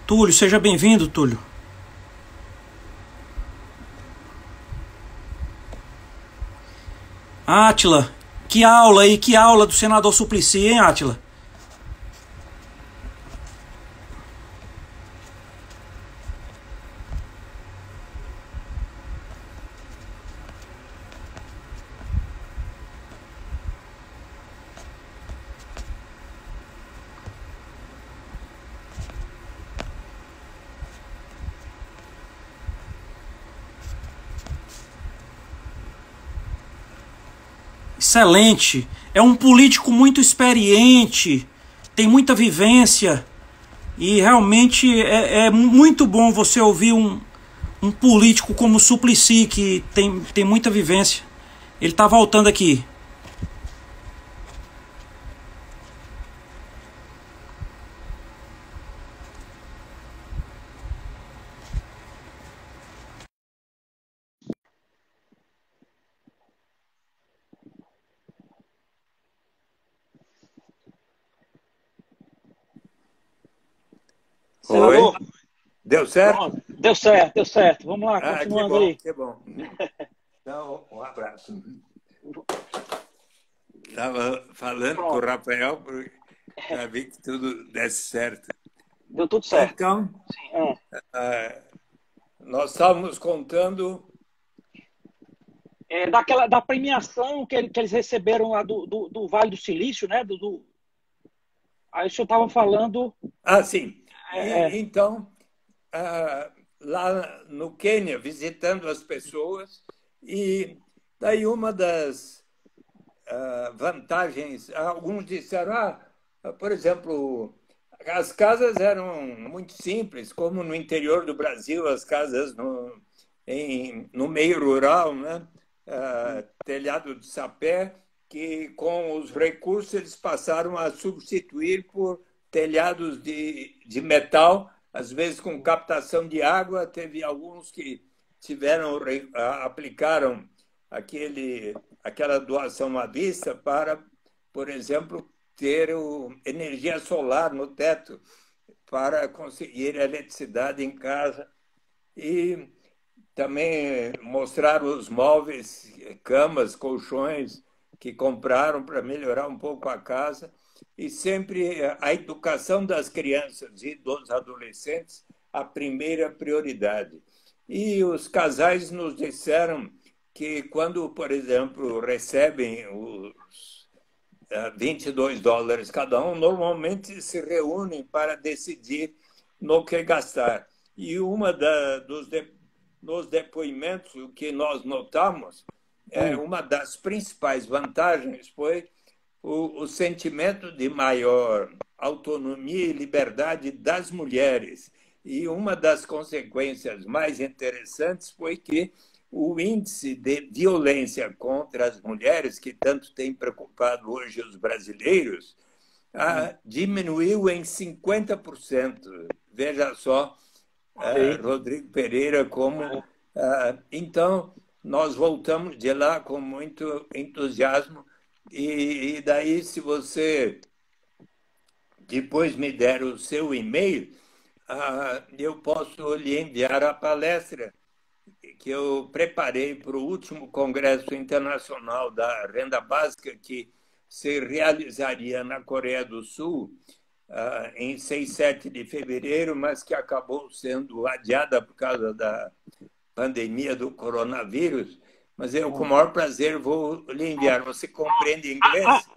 Túlio, seja bem-vindo, Túlio. Átila, que aula do senador Suplicy, hein, Átila? Excelente. É um político muito experiente, tem muita vivência e realmente é muito bom você ouvir um político como o Suplicy, que tem muita vivência. Ele está voltando aqui. Oi, Senador, deu certo? pronto, deu certo, deu certo. Vamos lá, Ah, que continuando bom, aí. que bom. Então, um abraço. Estava falando com o Pronto, Rafael para ver que tudo desse certo. deu tudo certo. Então, Sim, ah, nós estávamos contando. da premiação que eles receberam lá do Vale do Silício, né? Aí o senhor estava falando. Ah, sim. É, é, Então, lá no Quênia, visitando as pessoas, e daí uma das vantagens, alguns disseram, por exemplo, as casas eram muito simples, como no interior do Brasil, as casas no meio rural, né? Telhado de sapé, que com os recursos eles passaram a substituir por telhados de metal, às vezes com captação de água. Teve alguns que aplicaram aquela doação à vista para, por exemplo, ter energia solar no teto para conseguir eletricidade em casa. E também mostrar os móveis, camas, colchões que compraram para melhorar um pouco a casa. E sempre a educação das crianças e dos adolescentes a primeira prioridade. E os casais nos disseram que quando, por exemplo, recebem os US$ 22 cada um, normalmente se reúnem para decidir no que gastar. E nos depoimentos, o que nós notamos, uma das principais vantagens foi o sentimento de maior autonomia e liberdade das mulheres. E uma das consequências mais interessantes foi que o índice de violência contra as mulheres, que tanto tem preocupado hoje os brasileiros, diminuiu em 50%. Veja só, ok. Rodrigo Pereira, como. Então, nós voltamos de lá com muito entusiasmo. E daí, se você depois me der o seu e-mail, eu posso lhe enviar a palestra que eu preparei para o último Congresso Internacional da Renda Básica, que se realizaria na Coreia do Sul em 6, 7 de fevereiro, mas que acabou sendo adiada por causa da pandemia do coronavírus. Mas eu, com o maior prazer, vou lhe enviar. Você compreende Ah, inglês?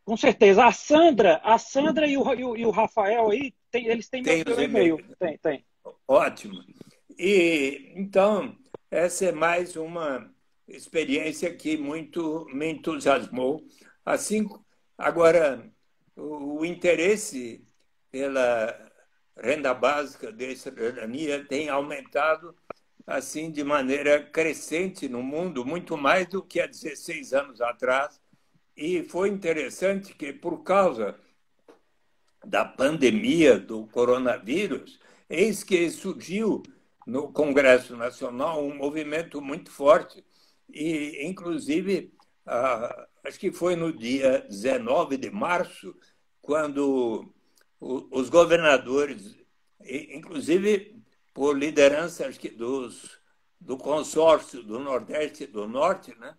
com certeza. A Sandra e o Rafael aí, eles têm Tem os meu e-mail. e-mails. Tem. Ótimo. E então, essa é mais uma experiência que muito me entusiasmou. Assim, agora, o interesse pela renda básica de cidadania tem aumentado assim de maneira crescente no mundo, muito mais do que há 16 anos atrás. E foi interessante que, por causa da pandemia do coronavírus, eis que surgiu no Congresso Nacional um movimento muito forte. E, inclusive, acho que foi no dia 19 de março, quando os governadores inclusive por liderança, acho que do consórcio do Nordeste e do Norte, né?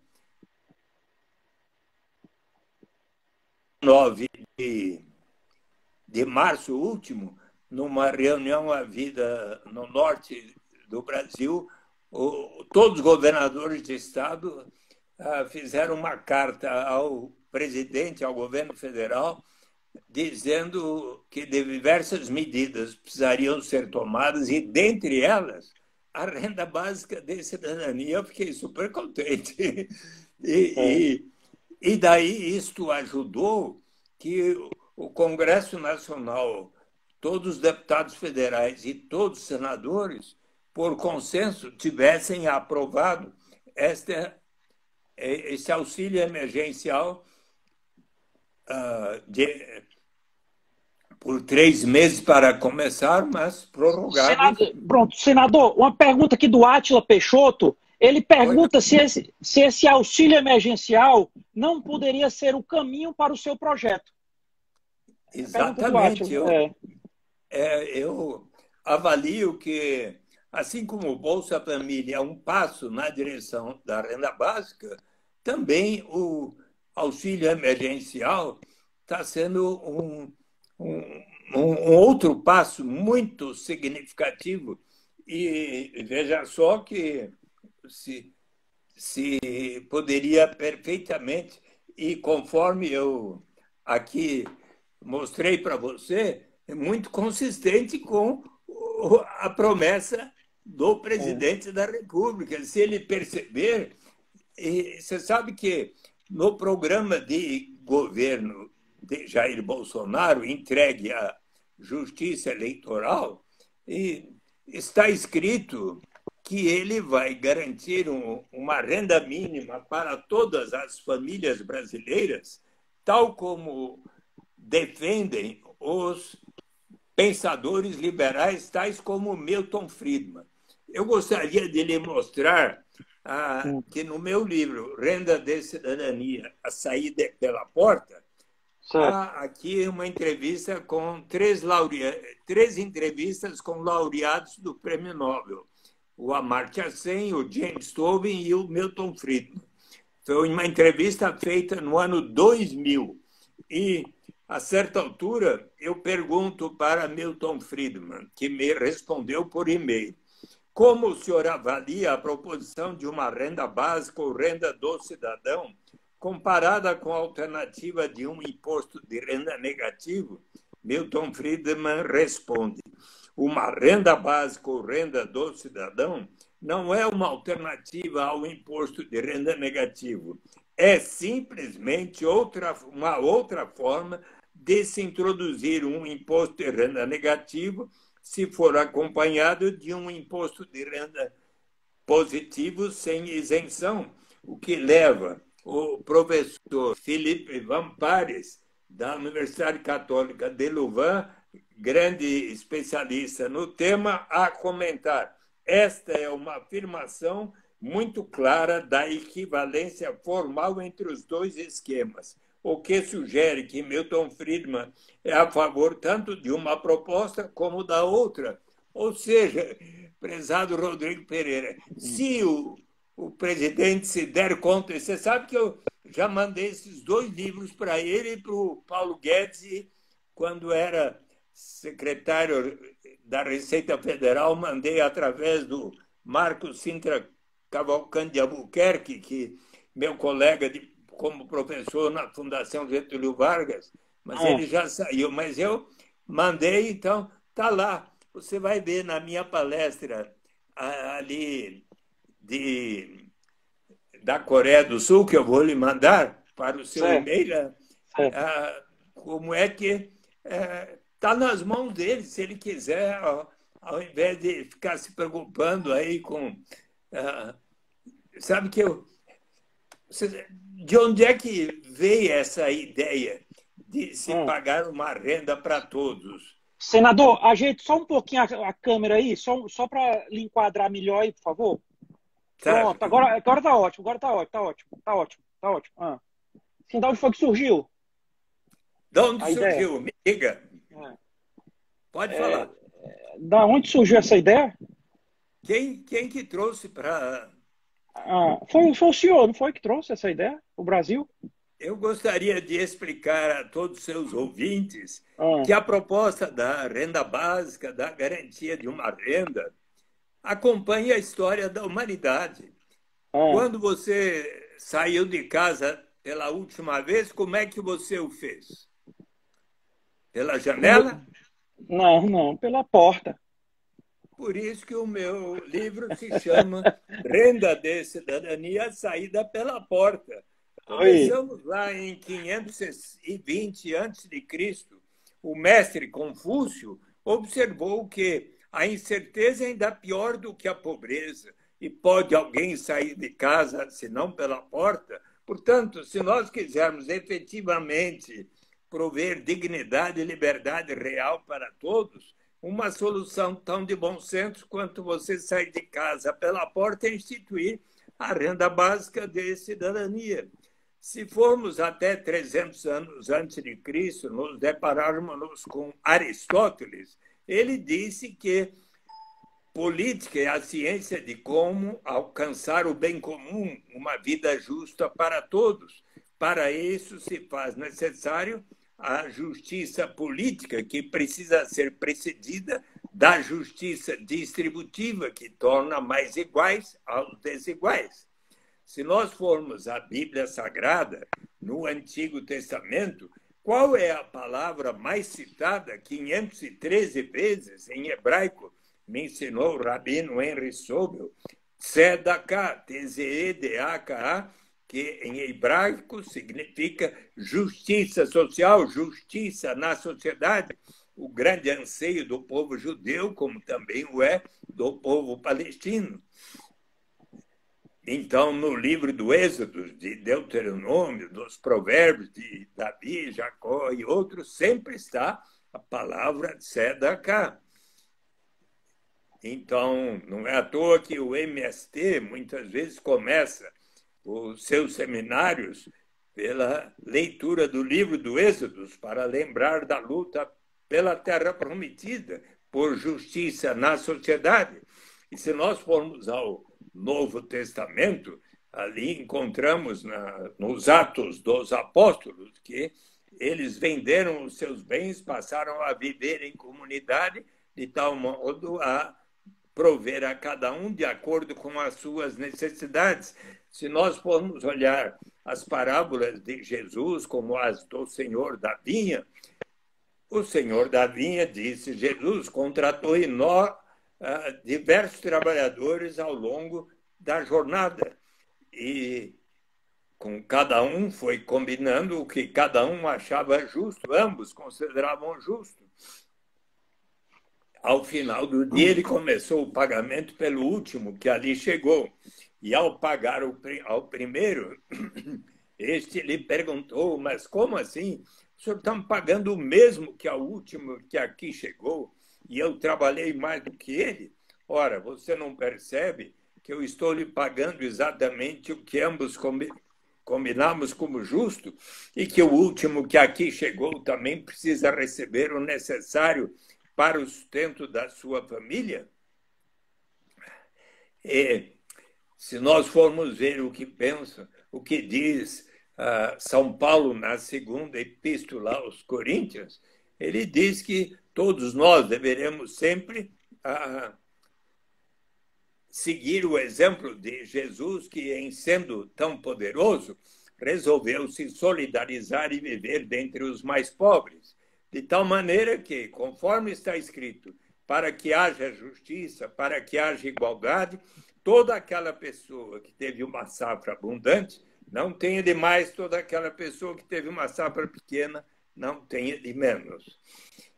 9 de março último, numa reunião havida no norte do Brasil, todos os governadores de estado fizeram uma carta ao presidente, ao governo federal, dizendo que diversas medidas precisariam ser tomadas e, dentre elas, a renda básica de cidadania. Eu fiquei super contente. E daí isto ajudou que o Congresso Nacional, todos os deputados federais e todos os senadores, por consenso, tivessem aprovado esse auxílio emergencial por 3 meses para começar, mas prorrogado. Pronto, senador, uma pergunta aqui do Átila Peixoto. Ele pergunta se esse auxílio emergencial não poderia ser o caminho para o seu projeto. Exatamente. Eu avalio que, assim como o Bolsa Família é um passo na direção da renda básica, também o auxílio emergencial está sendo um outro passo muito significativo. E veja só que se poderia perfeitamente, e conforme eu aqui mostrei para você, é muito consistente com a promessa do presidente da República. Se ele perceber, e você sabe que no programa de governo de Jair Bolsonaro, entregue à Justiça Eleitoral, está escrito que ele vai garantir uma renda mínima para todas as famílias brasileiras, tal como defendem os pensadores liberais, tais como Milton Friedman. Eu gostaria de lhe mostrar que no meu livro, Renda de Cidadania, A Saída pela Porta, há aqui uma entrevista com três entrevistas com laureados do Prêmio Nobel. O Amartya Sen, o James Tobin e o Milton Friedman. Foi uma entrevista feita no ano 2000. E, a certa altura, eu pergunto para Milton Friedman, que me respondeu por e-mail, como o senhor avalia a proposição de uma renda básica ou renda do cidadão comparada com a alternativa de um imposto de renda negativo? Milton Friedman responde: uma renda básica ou renda do cidadão não é uma alternativa ao imposto de renda negativo. É simplesmente uma outra forma de se introduzir um imposto de renda negativo se for acompanhado de um imposto de renda positivo sem isenção, o que leva o professor Philippe Van Pares, da Universidade Católica de Louvain, grande especialista no tema, a comentar: esta é uma afirmação muito clara da equivalência formal entre os dois esquemas, o que sugere que Milton Friedman é a favor tanto de uma proposta como da outra. Ou seja, prezado Rodrigo Pereira, se o presidente se der conta, você sabe que eu já mandei esses 2 livros para ele e para o Paulo Guedes, quando era secretário da Receita Federal, mandei através do Marcos Sintra Cavalcante de Albuquerque, que meu colega como professor na Fundação Getúlio Vargas, mas ele já saiu. Mas eu mandei, então está lá. Você vai ver na minha palestra ali da Coreia do Sul, que eu vou lhe mandar para o seu e-mail, como é que está nas mãos dele, se ele quiser, ao invés de ficar se preocupando aí com... sabe que de onde é que veio essa ideia de se pagar uma renda para todos? Senador, ajeite só um pouquinho a câmera aí, só para lhe enquadrar melhor aí, por favor. Pronto, agora tá ótimo, tá ótimo. Sim, de onde foi que surgiu? De onde surgiu? Me diga. Pode falar. Da onde surgiu essa ideia? Quem que trouxe para... Foi o senhor, não foi que trouxe essa ideia? O Brasil? Eu gostaria de explicar a todos os seus ouvintes Ah, que a proposta da renda básica, da garantia de uma renda, acompanha a história da humanidade. ah. Quando você saiu de casa pela última vez, como é que você o fez? Pela janela? Não, não, pela porta. Por isso que o meu livro se chama Renda de Cidadania, Saída pela Porta. Oi. Começamos lá em 520 a.C. O mestre Confúcio observou que a incerteza é ainda pior do que a pobreza. E pode alguém sair de casa senão pela porta? Portanto, se nós quisermos efetivamente prover dignidade e liberdade real para todos, uma solução tão de bom senso quanto você sair de casa pela porta é instituir a renda básica de cidadania. Se formos até 300 anos antes de Cristo, nos depararmos com Aristóteles, ele disse que política é a ciência de como alcançar o bem comum, uma vida justa para todos. Para isso se faz necessário a justiça política, que precisa ser precedida da justiça distributiva, que torna mais iguais aos desiguais. Se nós formos à Bíblia Sagrada, no Antigo Testamento, qual é a palavra mais citada 513 vezes em hebraico? Me ensinou o rabino Henry Sobel, Tzedakah, T-Z-E-D-A-K-A, que em hebraico significa justiça social, justiça na sociedade, o grande anseio do povo judeu, como também o é do povo palestino. Então, no livro do Êxodo, de Deuteronômio, dos Provérbios de Davi, Jacó e outros, sempre está a palavra tzedakah. Então, não é à toa que o MST muitas vezes começa os seus seminários pela leitura do livro do Êxodo, para lembrar da luta pela terra prometida, por justiça na sociedade. E se nós formos ao Novo Testamento, ali encontramos nos Atos dos Apóstolos que eles venderam os seus bens, passaram a viver em comunidade, de tal modo a prover a cada um de acordo com as suas necessidades. Se nós formos olhar as parábolas de Jesus, como as do Senhor da Vinha, o Senhor da Vinha, disse Jesus, contratou em nós diversos trabalhadores ao longo da jornada. E com cada um foi combinando o que cada um achava justo, ambos consideravam justo. Ao final do dia, ele começou o pagamento pelo último que ali chegou. E ao pagar ao primeiro, este lhe perguntou, mas como assim? O senhor está me pagando o mesmo que ao último que aqui chegou e eu trabalhei mais do que ele? Ora, você não percebe que eu estou lhe pagando exatamente o que ambos combinamos como justo e que o último que aqui chegou também precisa receber o necessário para o sustento da sua família? E se nós formos ver o que pensa, o que diz São Paulo na segunda epístola aos Coríntios, ele diz que todos nós deveremos sempre seguir o exemplo de Jesus, que, em sendo tão poderoso, resolveu se solidarizar e viver dentre os mais pobres, de tal maneira que, conforme está escrito, para que haja justiça, para que haja igualdade, toda aquela pessoa que teve uma safra abundante não tenha de mais, toda aquela pessoa que teve uma safra pequena não tenha de menos.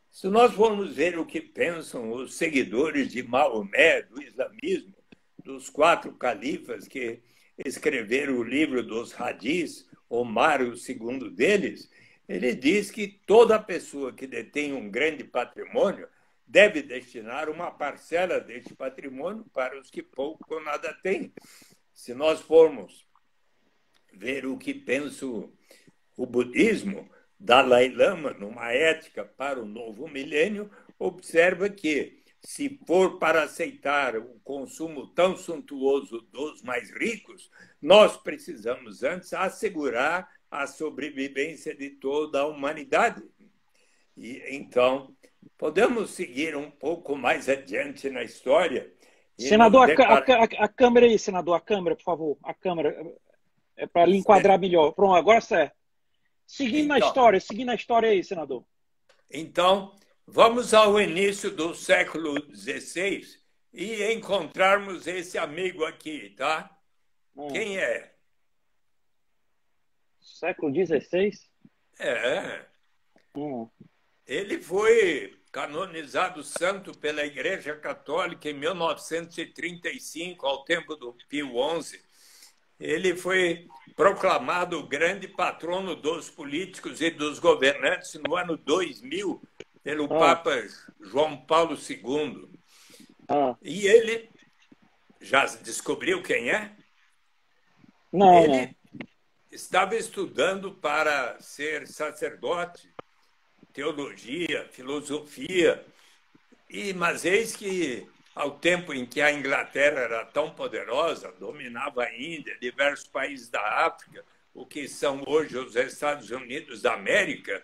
Se nós formos ver o que pensam os seguidores de Maomé, do islamismo, dos 4 califas que escreveram o livro dos hadis, Omar, o segundo deles, ele diz que toda pessoa que detém um grande patrimônio deve destinar uma parcela deste patrimônio para os que pouco ou nada têm. Se nós formos ver o que pensa o budismo, Dalai Lama, numa ética para o novo milênio, observa que se for para aceitar o consumo tão suntuoso dos mais ricos, nós precisamos antes assegurar a sobrevivência de toda a humanidade. E, então, podemos seguir um pouco mais adiante na história. Senador, a câmera aí, senador, a câmera, por favor. A câmera, é para lhe enquadrar melhor. Pronto, agora certo. Seguindo a história aí, senador. Então, vamos ao início do século XVI e encontrarmos esse amigo aqui, tá? Quem é? Século XVI? É. Ele foi canonizado santo pela Igreja Católica em 1935, ao tempo do Pio XI. Ele foi proclamado o grande patrono dos políticos e dos governantes no ano 2000 pelo Papa João Paulo II. E ele já descobriu quem é? Ele estava estudando para ser sacerdote, teologia, filosofia, mas eis que, ao tempo em que a Inglaterra era tão poderosa, dominava a Índia, diversos países da África, o que são hoje os Estados Unidos da América,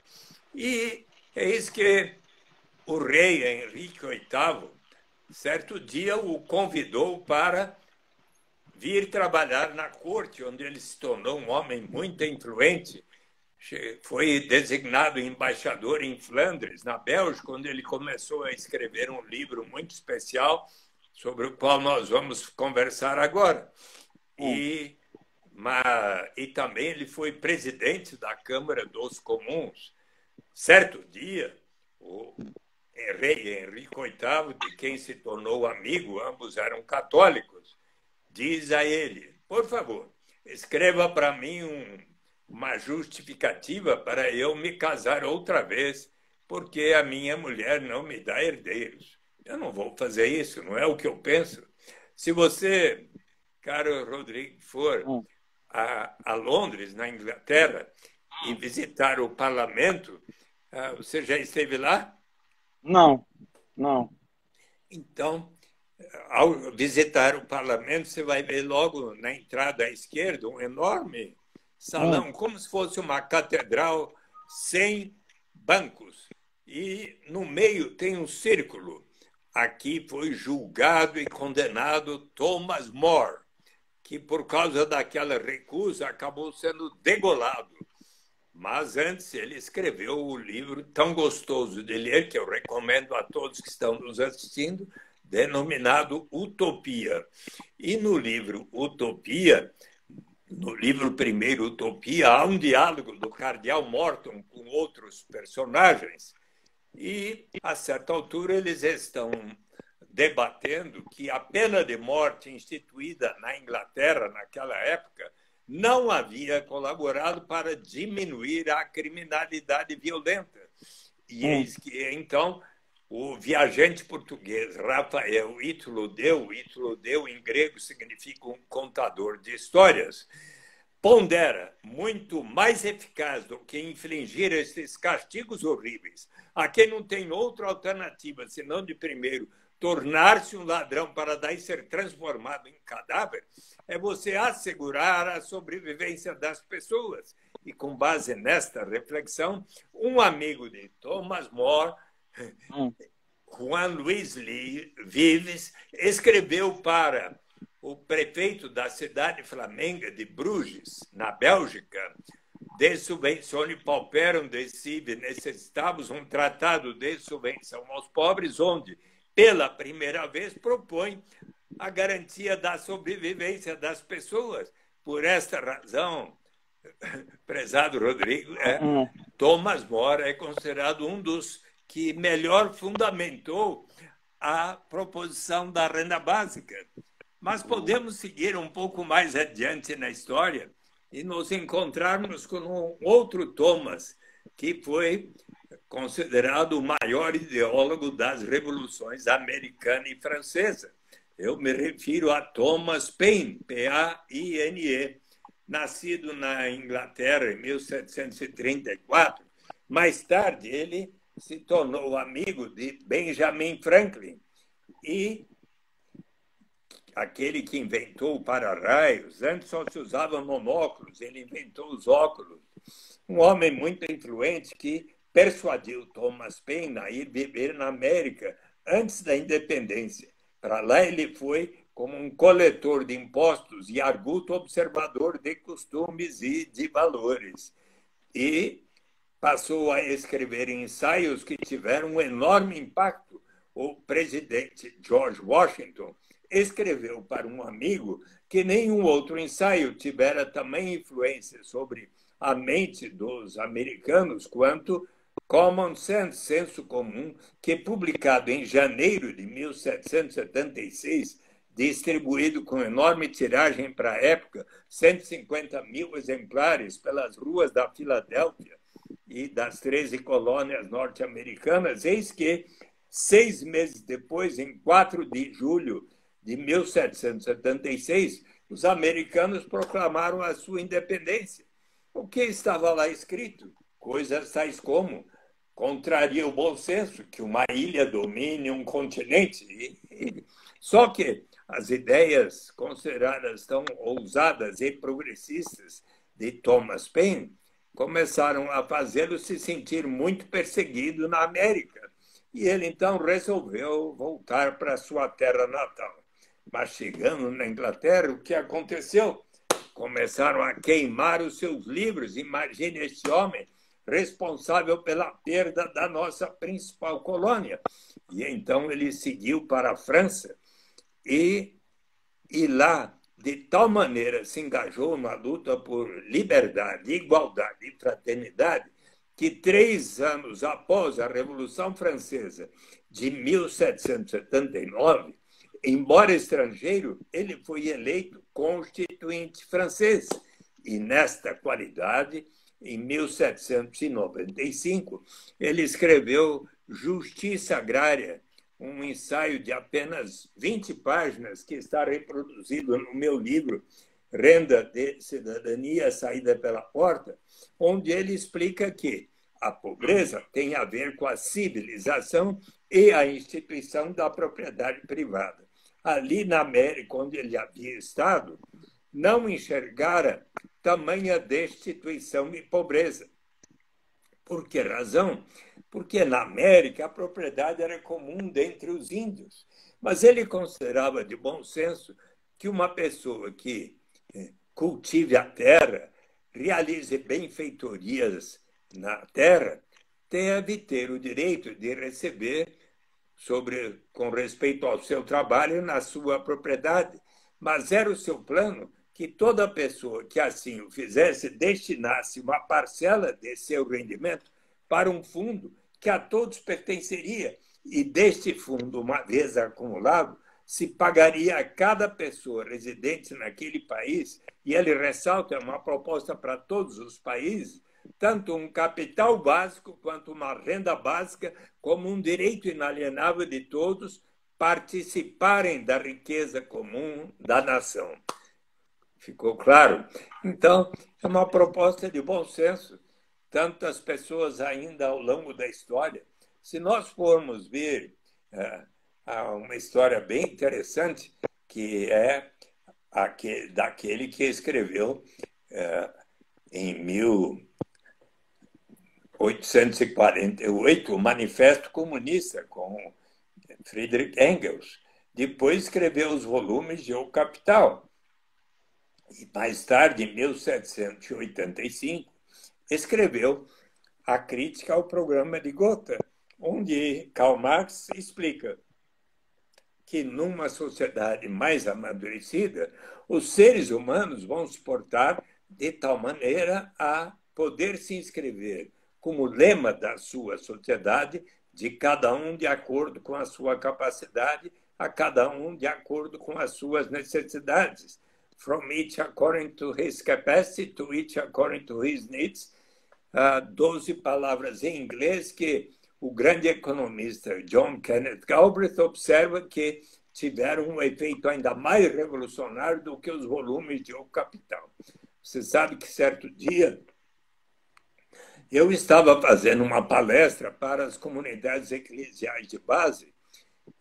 e eis que o rei Henrique VIII, certo dia, o convidou para vir trabalhar na corte, onde ele se tornou um homem muito influente. Foi designado embaixador em Flandres, na Bélgica, onde ele começou a escrever um livro muito especial, sobre o qual nós vamos conversar agora. E também ele foi presidente da Câmara dos Comuns. Certo dia, o rei Henrique VIII, de quem se tornou amigo, ambos eram católicos, diz a ele: por favor, escreva para mim uma justificativa para eu me casar outra vez, porque a minha mulher não me dá herdeiros. Eu não vou fazer isso, não é o que eu penso. Se você, caro Rodrigo, for a Londres, na Inglaterra, e visitar o parlamento, você já esteve lá? Não. Então, ao visitar o parlamento, você vai ver logo na entrada à esquerda um enorme salão, como se fosse uma catedral sem bancos. E no meio tem um círculo. Aqui foi julgado e condenado Thomas More, que por causa daquela recusa acabou sendo degolado. Mas antes ele escreveu o livro tão gostoso de ler, que eu recomendo a todos que estão nos assistindo, denominado Utopia. E no livro Utopia, no livro primeiro, Utopia, há um diálogo do cardeal Morton com outros personagens e, a certa altura, eles estão debatendo que a pena de morte instituída na Inglaterra naquela época não havia colaborado para diminuir a criminalidade violenta. E eis que, então, o viajante português Rafael Ítalo-Deu em grego significa um contador de histórias, pondera muito mais eficaz do que infligir esses castigos horríveis a quem não tem outra alternativa senão de primeiro tornar-se um ladrão para daí ser transformado em cadáver, é você assegurar a sobrevivência das pessoas. E com base nesta reflexão, um amigo de Thomas More, Juan Luis Vives, escreveu para o prefeito da cidade flamenga de Bruges, na Bélgica, de subventione pauperum de sive necessitados, um tratado de subvenção aos pobres, onde, pela primeira vez, propõe a garantia da sobrevivência das pessoas. Por esta razão, prezado Rodrigo, Thomas More é considerado um dos que melhor fundamentou a proposição da renda básica. Mas podemos seguir um pouco mais adiante na história e nos encontrarmos com um outro Thomas, que foi considerado o maior ideólogo das revoluções americana e francesa. Eu me refiro a Thomas Paine, P-A-I-N-E, nascido na Inglaterra em 1734. Mais tarde, ele se tornou amigo de Benjamin Franklin e aquele que inventou o para-raios, antes só se usava monóculos, ele inventou os óculos. Um homem muito influente que persuadiu Thomas Paine a ir viver na América antes da independência. Para lá ele foi como um coletor de impostos e arguto observador de costumes e de valores. E passou a escrever ensaios que tiveram um enorme impacto. O presidente George Washington escreveu para um amigo que nenhum outro ensaio tivera tamanha influência sobre a mente dos americanos quanto Common Sense, senso comum, que publicado em janeiro de 1776, distribuído com enorme tiragem para a época, 150 mil exemplares pelas ruas da Filadélfia e das 13 colônias norte-americanas, eis que, 6 meses depois, em 4 de julho de 1776, os americanos proclamaram a sua independência. O que estava lá escrito? Coisas tais como: contraria o bom senso que uma ilha domine um continente. Só que as ideias consideradas tão ousadas e progressistas de Thomas Paine começaram a fazê-lo se sentir muito perseguido na América. E ele, então, resolveu voltar para sua terra natal. Mas, chegando na Inglaterra, o que aconteceu? Começaram a queimar os seus livros. Imagine este homem responsável pela perda da nossa principal colônia. E então ele seguiu para a França e lá, de tal maneira, se engajou na luta por liberdade, igualdade e fraternidade, que 3 anos após a Revolução Francesa de 1779, embora estrangeiro, ele foi eleito constituinte francês. E, nesta qualidade, em 1795, ele escreveu Justiça Agrária, um ensaio de apenas 20 páginas que está reproduzido no meu livro Renda de Cidadania, Saída pela Porta, onde ele explica que a pobreza tem a ver com a civilização e a instituição da propriedade privada. Ali na América, onde ele havia estado, não enxergara tamanha destituição e pobreza. Por que razão? Porque na América a propriedade era comum dentre os índios, mas ele considerava de bom senso que uma pessoa que cultive a terra, realize benfeitorias na terra, deve ter o direito de receber com respeito ao seu trabalho na sua propriedade. Mas era o seu plano que toda pessoa que assim o fizesse destinasse uma parcela de seu rendimento para um fundo que a todos pertenceria, e deste fundo, uma vez acumulado, se pagaria a cada pessoa residente naquele país, e ele ressalta, é uma proposta para todos os países, tanto um capital básico quanto uma renda básica, como um direito inalienável de todos participarem da riqueza comum da nação. Ficou claro? Então, é uma proposta de bom senso. Tantas pessoas ainda ao longo da história. Se nós formos ver uma história bem interessante, que é daquele que escreveu em 1848 o Manifesto Comunista, com Friedrich Engels. Depois escreveu os volumes de O Capital. E mais tarde, em 1785, escreveu a crítica ao programa de Gotha, onde Karl Marx explica que numa sociedade mais amadurecida, os seres humanos vão se portar de tal maneira a poder se inscrever como lema da sua sociedade, de cada um de acordo com a sua capacidade, a cada um de acordo com as suas necessidades. From each according to his capacity, to each according to his needs. 12 palavras em inglês que o grande economista John Kenneth Galbraith observa que tiveram um efeito ainda mais revolucionário do que os volumes de O Capital. Você sabe que certo dia eu estava fazendo uma palestra para as comunidades eclesiais de base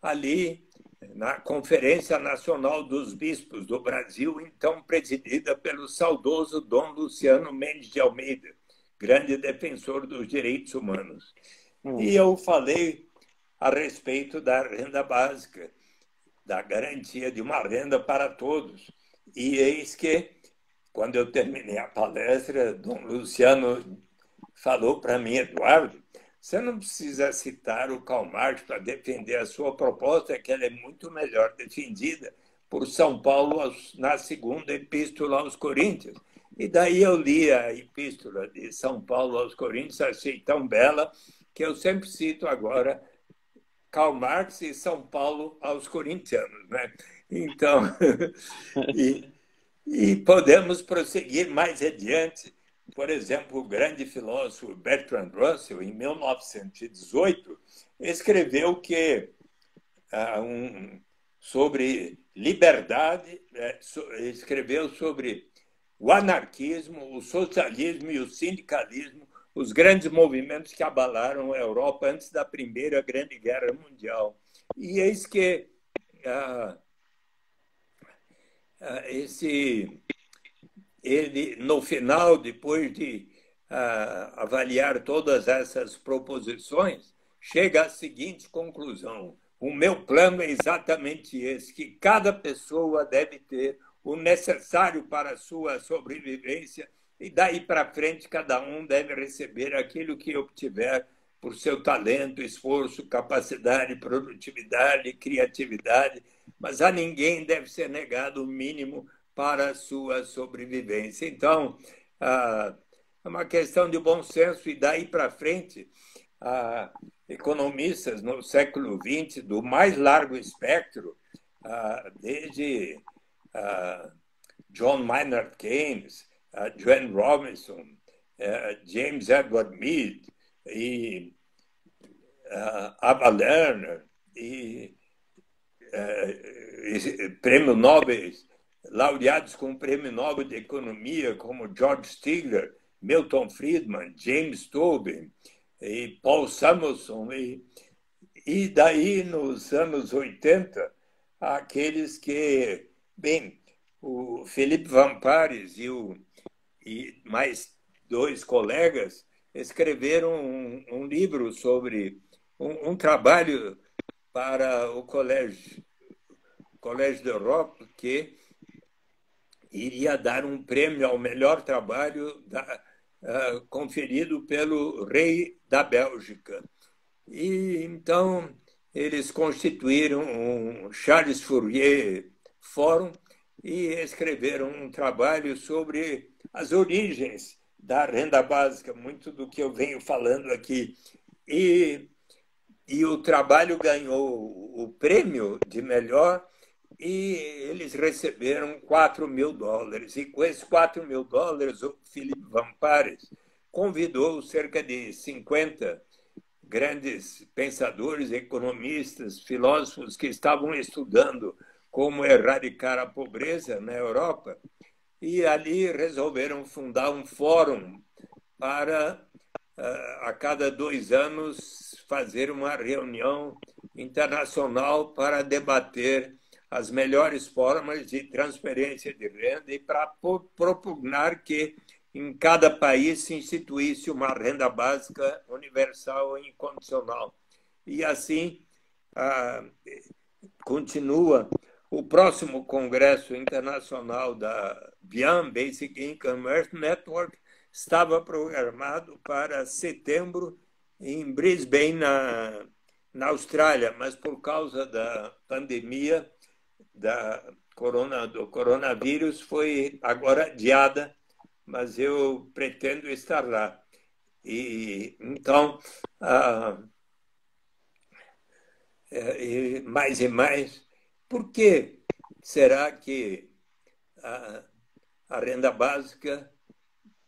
ali na Conferência Nacional dos Bispos do Brasil, então presidida pelo saudoso Dom Luciano Mendes de Almeida, grande defensor dos direitos humanos. E eu falei a respeito da renda básica, da garantia de uma renda para todos. E eis que, quando eu terminei a palestra, Dom Luciano falou para mim: Eduardo, você não precisa citar o Karl Marx para defender a sua proposta, que ela é muito melhor defendida por São Paulo na segunda epístola aos Coríntios. E daí eu li a epístola de São Paulo aos Coríntios, achei tão bela que eu sempre cito agora Karl Marx e São Paulo aos corintianos, né? Então, e podemos prosseguir mais adiante. Por exemplo, o grande filósofo Bertrand Russell, em 1918, escreveu que sobre liberdade, escreveu sobre o anarquismo, o socialismo e o sindicalismo, os grandes movimentos que abalaram a Europa antes da Primeira Grande Guerra Mundial. E eis que ele, no final, depois de avaliar todas essas proposições, chega à seguinte conclusão: o meu plano é exatamente esse, que cada pessoa deve ter o necessário para a sua sobrevivência e daí para frente cada um deve receber aquilo que obtiver por seu talento, esforço, capacidade, produtividade, criatividade, mas a ninguém deve ser negado o mínimo para a sua sobrevivência. Então, é uma questão de bom senso e daí para frente, economistas no século XX do mais largo espectro, desde John Maynard Keynes, Joan Robinson, James Edward Mead e Ava Lerner e prêmio Nobel, laureados com o Prêmio Nobel de Economia, como George Stigler, Milton Friedman, James Tobin e Paul Samuelson. E daí, nos anos 80, aqueles que, bem, o Philippe Van Parijs e mais dois colegas escreveram um livro sobre um trabalho para o Colégio da Europa, que iria dar um prêmio ao melhor trabalho conferido pelo rei da Bélgica. E então eles constituíram um Charles Fourier Fórum e escreveram um trabalho sobre as origens da renda básica, muito do que eu venho falando aqui. E o trabalho ganhou o prêmio de melhor e eles receberam $4.000. E com esses $4.000, o Philippe Van Parijs convidou cerca de 50 grandes pensadores, economistas, filósofos que estavam estudando como erradicar a pobreza na Europa, e ali resolveram fundar um fórum para, a cada 2 anos, fazer uma reunião internacional para debater as melhores formas de transferência de renda e para propugnar que em cada país se instituísse uma renda básica universal e incondicional. E assim continua. O próximo Congresso Internacional da BIAM, Basic Income Earth Network, estava programado para setembro em Brisbane, na Austrália, mas por causa da pandemia do coronavírus foi agora adiada, mas eu pretendo estar lá. E então, mais e mais, por que será que a renda básica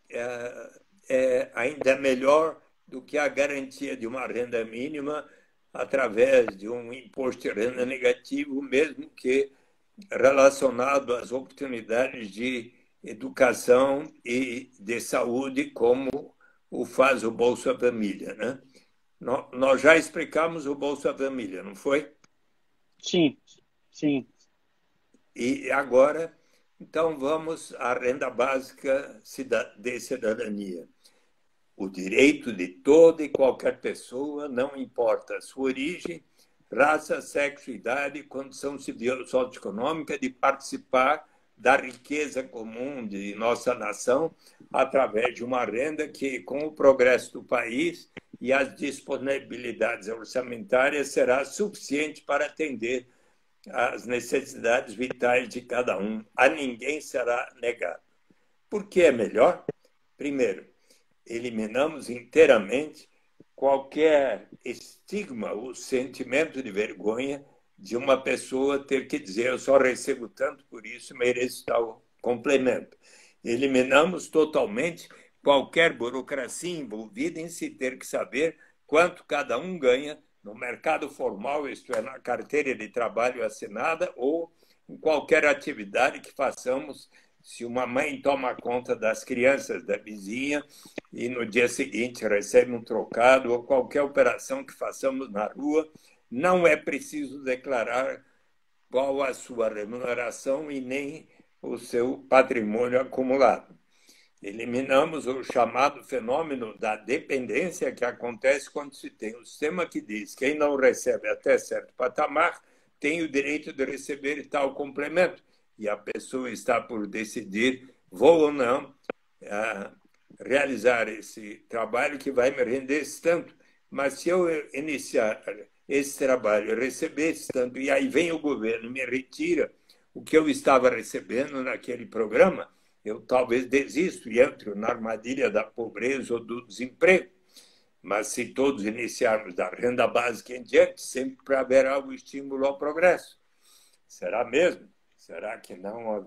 é ainda melhor do que a garantia de uma renda mínima através de um imposto de renda negativo, mesmo que relacionado às oportunidades de educação e de saúde, como o faz o Bolsa Família, né? Nós já explicamos o Bolsa Família, não foi? Sim. Sim. E agora, então, vamos à renda básica de cidadania. O direito de toda e qualquer pessoa, não importa a sua origem, raça, sexo, idade, condição civil socioeconômica, de participar da riqueza comum de nossa nação através de uma renda que, com o progresso do país e as disponibilidades orçamentárias, será suficiente para atender às necessidades vitais de cada um. A ninguém será negado. Por que é melhor? Primeiro, eliminamos inteiramente qualquer estigma, o sentimento de vergonha de uma pessoa ter que dizer eu só recebo tanto, por isso mereço tal complemento. Eliminamos totalmente qualquer burocracia envolvida em se ter que saber quanto cada um ganha no mercado formal, isto é, na carteira de trabalho assinada ou em qualquer atividade que façamos. Se uma mãe toma conta das crianças da vizinha e no dia seguinte recebe um trocado ou qualquer operação que façamos na rua, não é preciso declarar qual a sua remuneração e nem o seu patrimônio acumulado. Eliminamos o chamado fenômeno da dependência que acontece quando se tem um sistema que diz que quem não recebe até certo patamar tem o direito de receber tal complemento. E a pessoa está por decidir, vou ou não realizar esse trabalho que vai me render esse tanto. Mas se eu iniciar esse trabalho, receber esse tanto, e aí vem o governo e me retira o que eu estava recebendo naquele programa, eu talvez desisto e entro na armadilha da pobreza ou do desemprego. Mas se todos iniciarmos da renda básica em diante, sempre haverá o estímulo ao progresso. Será mesmo? Será que não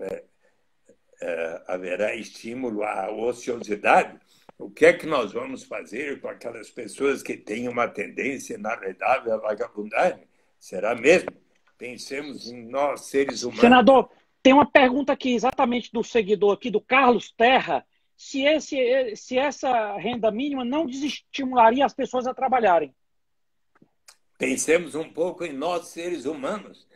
haverá estímulo à ociosidade? O que é que nós vamos fazer com aquelas pessoas que têm uma tendência inarredável à vagabundagem? Será mesmo? Pensemos em nós, seres humanos. Senador, tem uma pergunta aqui exatamente do seguidor aqui, do Carlos Terra, se essa renda mínima não desestimularia as pessoas a trabalharem. Pensemos um pouco em nós, seres humanos.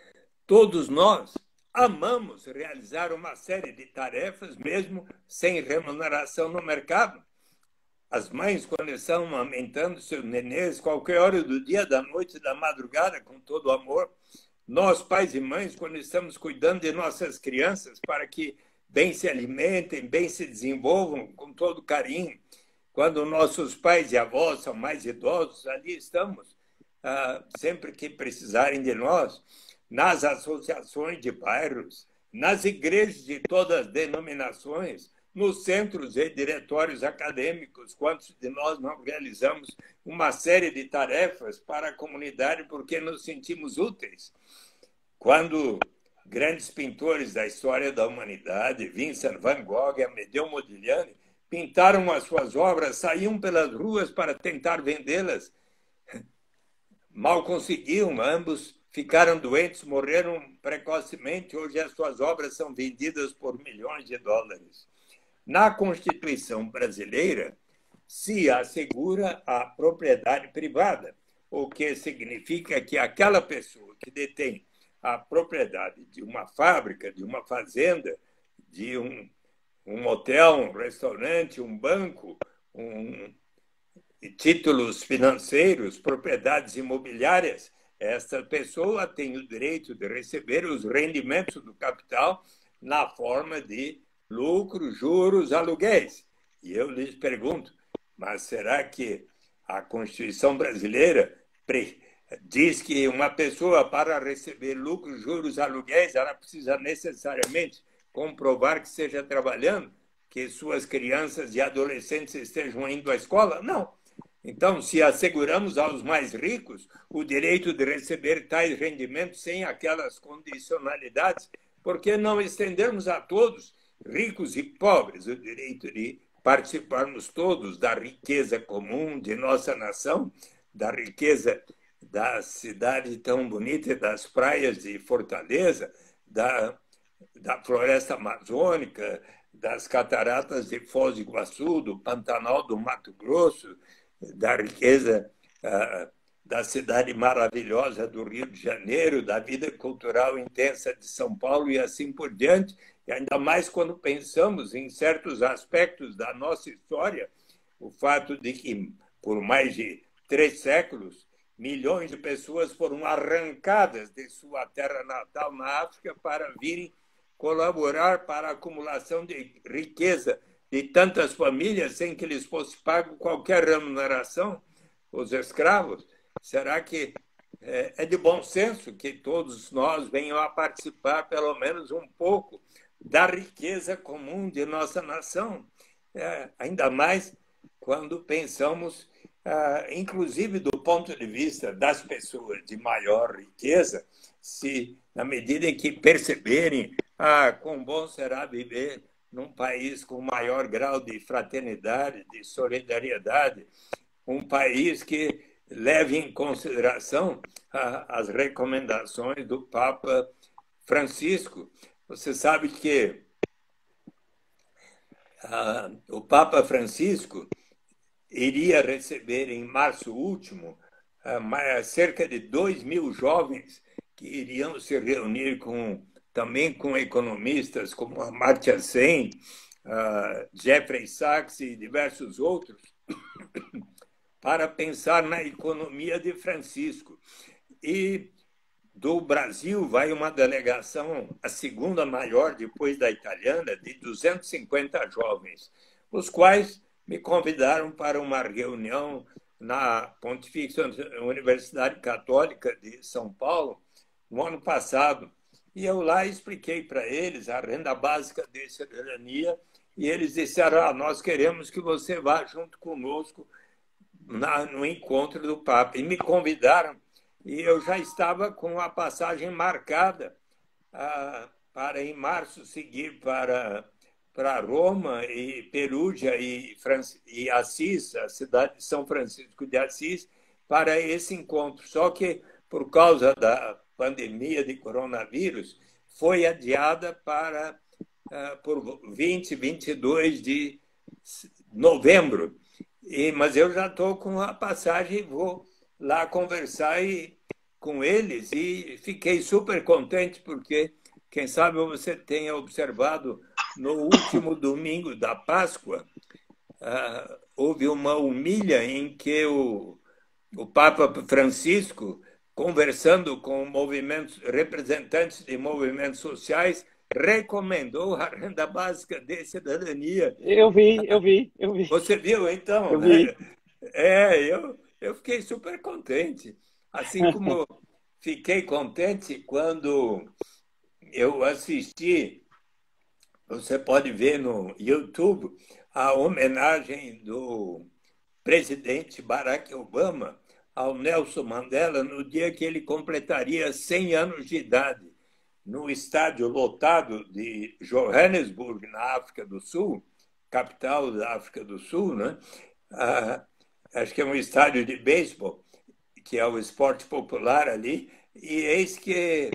Todos nós amamos realizar uma série de tarefas, mesmo sem remuneração no mercado. As mães, quando estão amamentando seus nenês, qualquer hora do dia, da noite, da madrugada, com todo o amor. Nós, pais e mães, quando estamos cuidando de nossas crianças para que bem se alimentem, bem se desenvolvam, com todo carinho. Quando nossos pais e avós são mais idosos, ali estamos, sempre que precisarem de nós. Nas associações de bairros, nas igrejas de todas as denominações, nos centros e diretórios acadêmicos, quantos de nós não realizamos uma série de tarefas para a comunidade porque nos sentimos úteis? Quando grandes pintores da história da humanidade, Vincent van Gogh e Amedeo Modigliani, pintaram as suas obras, saíam pelas ruas para tentar vendê-las. Mal conseguiam, ambos ficaram doentes, morreram precocemente. Hoje as suas obras são vendidas por milhões de dólares. Na Constituição brasileira, se assegura a propriedade privada, o que significa que aquela pessoa que detém a propriedade de uma fábrica, de uma fazenda, de um hotel, um restaurante, um banco, títulos financeiros, propriedades imobiliárias, esta pessoa tem o direito de receber os rendimentos do capital na forma de lucros, juros, aluguéis. E eu lhes pergunto, mas será que a Constituição brasileira diz que uma pessoa, para receber lucros, juros, aluguéis, ela precisa necessariamente comprovar que esteja trabalhando, que suas crianças e adolescentes estejam indo à escola? Não. Então, se asseguramos aos mais ricos o direito de receber tais rendimentos sem aquelas condicionalidades, por que não estendermos a todos, ricos e pobres, o direito de participarmos todos da riqueza comum de nossa nação, da riqueza da cidade tão bonita, das praias de Fortaleza, da floresta amazônica, das cataratas de Foz do Iguaçu, do Pantanal do Mato Grosso, da riqueza da cidade maravilhosa do Rio de Janeiro, da vida cultural intensa de São Paulo e assim por diante, e ainda mais quando pensamos em certos aspectos da nossa história, o fato de que, por mais de 3 séculos, milhões de pessoas foram arrancadas de sua terra natal na África para virem colaborar para a acumulação de riqueza de tantas famílias sem que lhes fosse pago qualquer remuneração, os escravos. Será que é de bom senso que todos nós venham a participar, pelo menos um pouco, da riqueza comum de nossa nação? Ainda mais quando pensamos, inclusive do ponto de vista das pessoas de maior riqueza, se, na medida em que perceberem quão bom será viver num país com maior grau de fraternidade, de solidariedade, um país que leve em consideração as recomendações do Papa Francisco. Você sabe que o Papa Francisco iria receber em março último cerca de 2.000 jovens que iriam se reunir também com economistas como Amartya Sen, Jeffrey Sachs e diversos outros, para pensar na economia de Francisco. E do Brasil vai uma delegação, a segunda maior depois da italiana, de 250 jovens, os quais me convidaram para uma reunião na Pontifícia Universidade Católica de São Paulo, no ano passado. E eu lá expliquei para eles a renda básica de cidadania e eles disseram, nós queremos que você vá junto conosco no encontro do Papa. E me convidaram e eu já estava com a passagem marcada para, em março, seguir para Roma e Perugia e Assis, a cidade de São Francisco de Assis, para esse encontro. Só que, por causa da pandemia de coronavírus, foi adiada por 20, 22 de novembro. Mas eu já estou com a passagem e vou lá conversar com eles e fiquei super contente porque, quem sabe você tenha observado, no último domingo da Páscoa, houve uma humilha em que o Papa Francisco, conversando com representantes de movimentos sociais, recomendou a renda básica de cidadania. Eu vi. Você viu, então? Eu vi. Eu fiquei super contente. Assim como fiquei contente quando eu assisti, você pode ver no YouTube, a homenagem do presidente Barack Obama ao Nelson Mandela no dia que ele completaria 100 anos de idade, no estádio lotado de Johannesburg, na África do Sul, capital da África do Sul, né? Acho que é um estádio de beisebol, que é o esporte popular ali, e eis que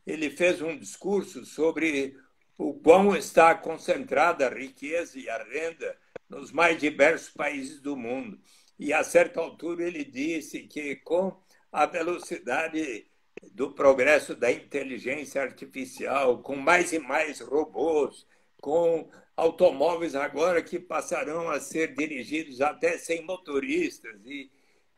ele fez um discurso sobre o quão está concentrada a riqueza e a renda nos mais diversos países do mundo. E, a certa altura, ele disse que, com a velocidade do progresso da inteligência artificial, com mais e mais robôs, com automóveis agora que passarão a ser dirigidos até sem motoristas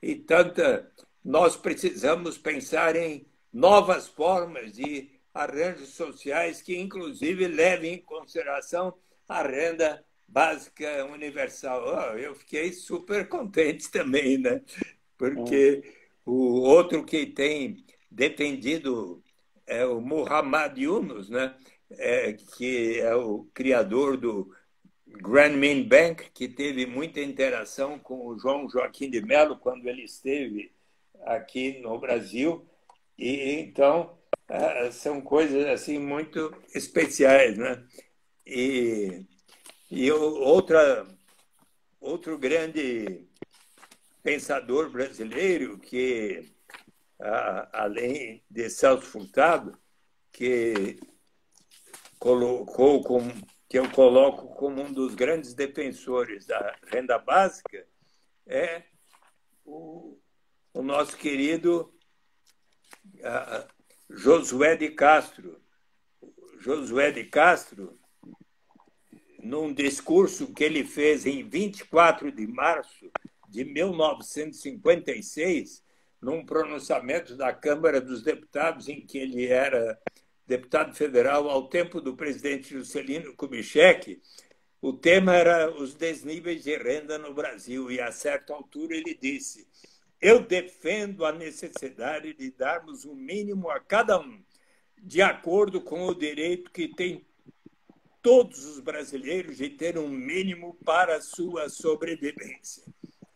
e tanta, nós precisamos pensar em novas formas de arranjos sociais que, inclusive, levem em consideração a renda básica universal. Eu fiquei super contente também, né? Porque o outro que tem defendido é o Muhammad Yunus, né? Que é o criador do Grameen Bank, que teve muita interação com o João Joaquim de Mello quando ele esteve aqui no Brasil. E então são coisas assim muito especiais, né? E outro grande pensador brasileiro que, além de Celso Furtado, que eu coloco como um dos grandes defensores da renda básica, é o o nosso querido Josué de Castro. Josué de Castro, num discurso que ele fez em 24 de março de 1956, num pronunciamento da Câmara dos Deputados, em que ele era deputado federal ao tempo do presidente Juscelino Kubitschek, o tema era os desníveis de renda no Brasil, e a certa altura ele disse: eu defendo a necessidade de darmos o mínimo a cada um, de acordo com o direito que tem todos os brasileiros de ter um mínimo para a sua sobrevivência.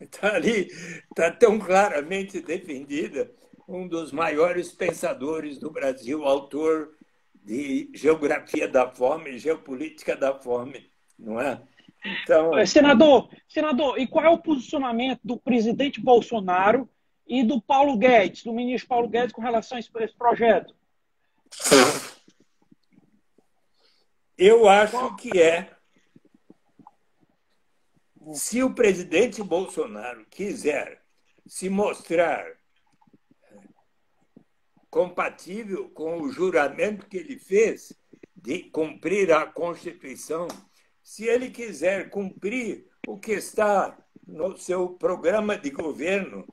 Está ali, está tão claramente defendida um dos maiores pensadores do Brasil, autor de Geografia da Fome e Geopolítica da Fome, não é? Então... Senador, e qual é o posicionamento do presidente Bolsonaro e do Paulo Guedes, do ministro Paulo Guedes, com relação a esse projeto? Eu acho que se o presidente Bolsonaro quiser se mostrar compatível com o juramento que ele fez de cumprir a Constituição, se ele quiser cumprir o que está no seu programa de governo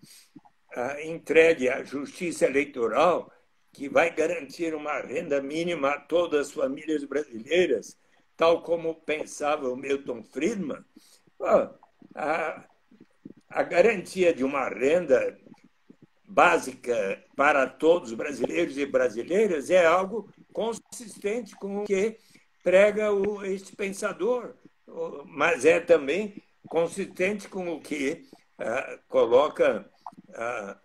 entregue à Justiça Eleitoral, que vai garantir uma renda mínima a todas as famílias brasileiras, tal como pensava o Milton Friedman, a garantia de uma renda básica para todos os brasileiros e brasileiras é algo consistente com o que prega este pensador, mas é também consistente com o que coloca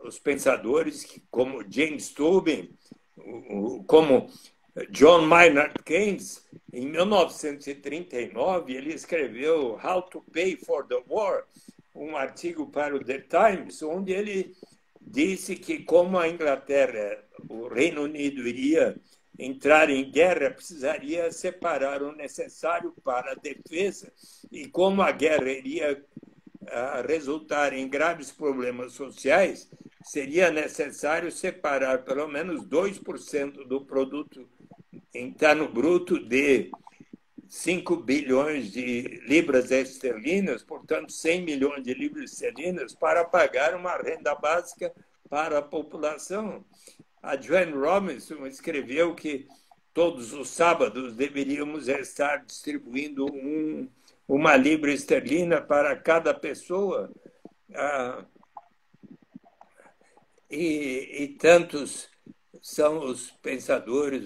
os pensadores como James Tobin, como John Maynard Keynes. Em 1939, ele escreveu How to Pay for the War, um artigo para o The Times, onde ele disse que como a Inglaterra, o Reino Unido iria entrar em guerra, precisaria separar o necessário para a defesa, e como a guerra iria resultar em graves problemas sociais, seria necessário separar pelo menos 2% do produto interno bruto de 5 bilhões de libras esterlinas, portanto 100 milhões de libras esterlinas, para pagar uma renda básica para a população. A Joanne Robinson escreveu que todos os sábados deveríamos estar distribuindo uma libra esterlina para cada pessoa. E tantos são os pensadores.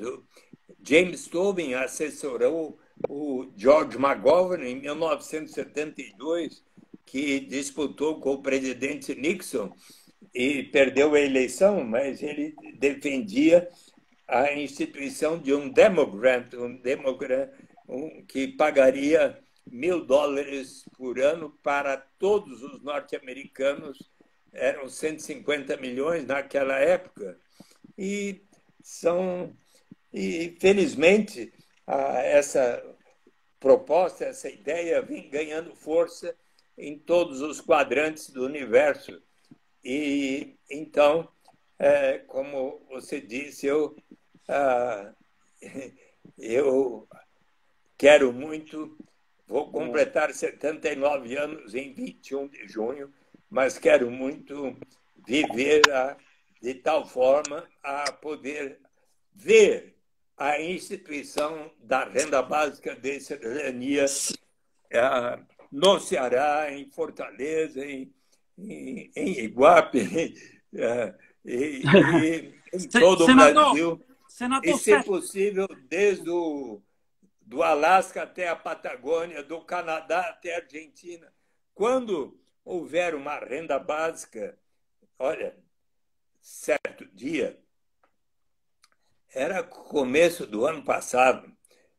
James Tobin assessorou o George McGovern em 1972, que disputou com o presidente Nixon e perdeu a eleição, mas ele defendia a instituição de um Demogrant, que pagaria $1.000 por ano para todos os norte-americanos. Eram 150 milhões naquela época. E felizmente, essa proposta, essa ideia vem ganhando força em todos os quadrantes do universo. E então, como você disse, eu quero muito, vou completar 79 anos em 21 de junho, mas quero muito viver de tal forma a poder ver a instituição da renda básica de cidadania no Ceará, em Fortaleza, em Iguape, em todo o Brasil. E, se possível, desde do Alasca até a Patagônia, do Canadá até a Argentina. Quando houver uma renda básica, olha, certo dia, era começo do ano passado,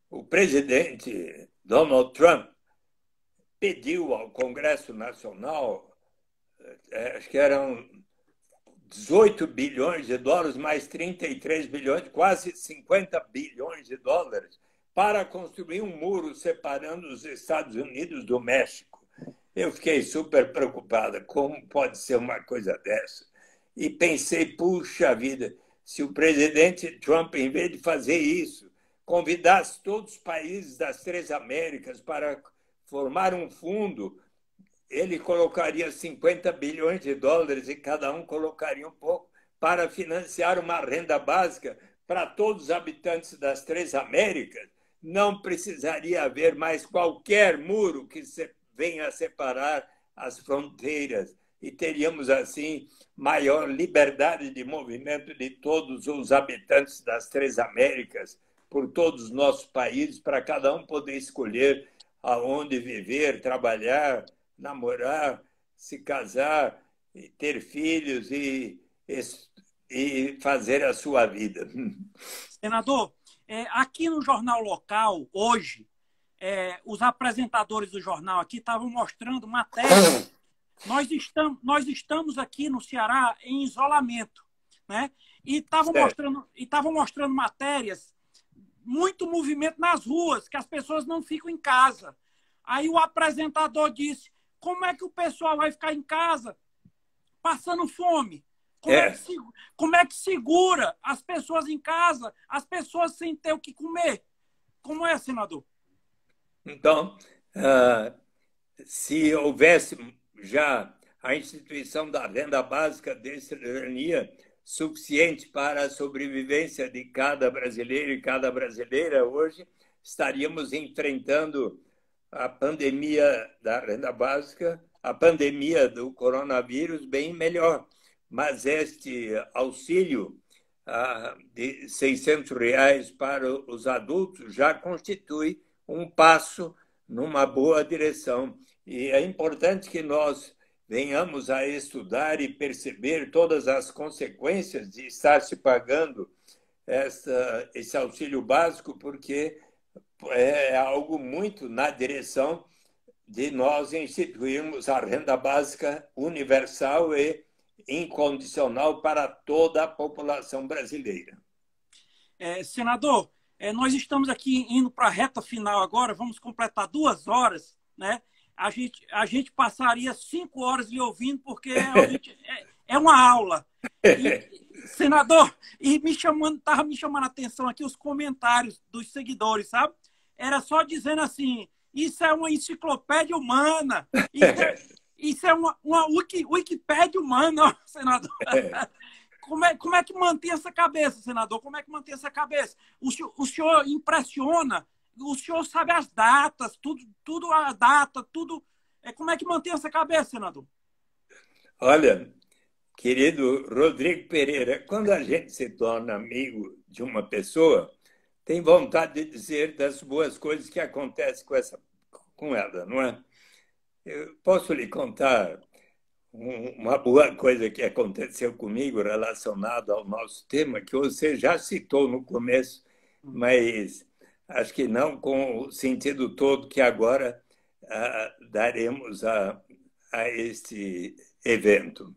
o presidente Donald Trump pediu ao Congresso Nacional, acho que eram 18 bilhões de dólares, mais 33 bilhões, quase 50 bilhões de dólares, para construir um muro separando os Estados Unidos do México. Eu fiquei super preocupada. Como pode ser uma coisa dessa? e pensei, puxa vida, se o presidente Trump, em vez de fazer isso, convidasse todos os países das três Américas para formar um fundo, ele colocaria 50 bilhões de dólares e cada um colocaria um pouco para financiar uma renda básica para todos os habitantes das três Américas. Não precisaria haver mais qualquer muro que venha a separar as fronteiras e teríamos, assim, maior liberdade de movimento de todos os habitantes das três Américas, por todos os nossos países, para cada um poder escolher aonde viver, trabalhar, namorar, se casar, ter filhos e fazer a sua vida. Senador, aqui no jornal local, hoje, os apresentadores do jornal aqui estavam mostrando matéria. Nós estamos aqui no Ceará em isolamento, né? E estavam mostrando matérias, muito movimento nas ruas, que as pessoas não ficam em casa. Aí o apresentador disse, como é que o pessoal vai ficar em casa passando fome? Como é que segura as pessoas em casa, as pessoas sem ter o que comer? Como é, senador? Então, se houvesse já a instituição da renda básica de cidadania suficiente para a sobrevivência de cada brasileiro e cada brasileira, hoje estaríamos enfrentando a pandemia da renda básica, a pandemia do coronavírus bem melhor. Mas este auxílio de R$600 para os adultos já constitui um passo numa boa direção. E é importante que nós venhamos a estudar e perceber todas as consequências de estar se pagando esse auxílio básico, porque é algo muito na direção de nós instituirmos a renda básica universal e incondicional para toda a população brasileira. Senador, nós estamos aqui indo para a reta final agora, vamos completar 2 horas, né? A gente passaria 5 horas lhe ouvindo, porque é uma aula. Senador, e estava me chamando a atenção aqui os comentários dos seguidores, sabe? Era só dizendo assim, isso é uma enciclopédia humana, isso é uma Wikipédia humana, senador. Como é que mantém essa cabeça, senador? Como é que mantém essa cabeça? O senhor impressiona, o senhor sabe as datas, tudo a data, tudo. Como é que mantém essa cabeça, senador? Olha, querido Rodrigo Pereira, quando a gente se torna amigo de uma pessoa, tem vontade de dizer das boas coisas que acontecem com ela, não é? Eu posso lhe contar uma boa coisa que aconteceu comigo relacionada ao nosso tema, que você já citou no começo, mas acho que não com o sentido todo que agora daremos a este evento.